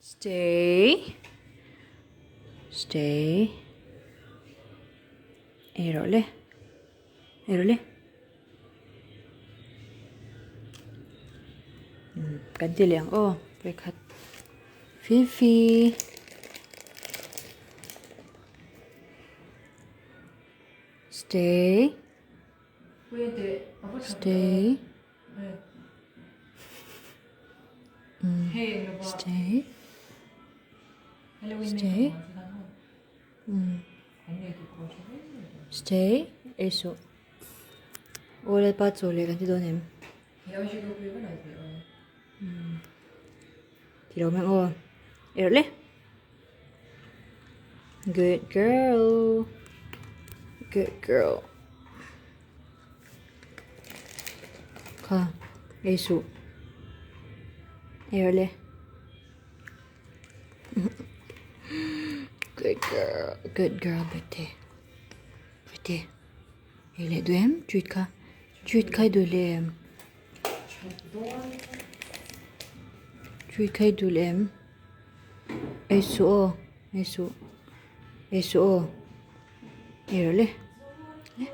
Stay. Stay. 이럴래? 이럴래? Ganti liang. Oh, rekat. Fifi. Stay. 왜 아빠 Stay. 네. 해 여보. Stay. 할로윈 Stay. Stay. Eso. Ora pazzole, ganti donem. 야식으로 불러나세요. 뒤로 오면 어. 이럴래? Good girl. Good girl. 가. 예수. 이럴래? Good girl. Good girl, bete. Bete. Ele doem? Juitka. Juitka dolem. Juitka dolem. Eso. Eso. Eso. 이럴래? 네?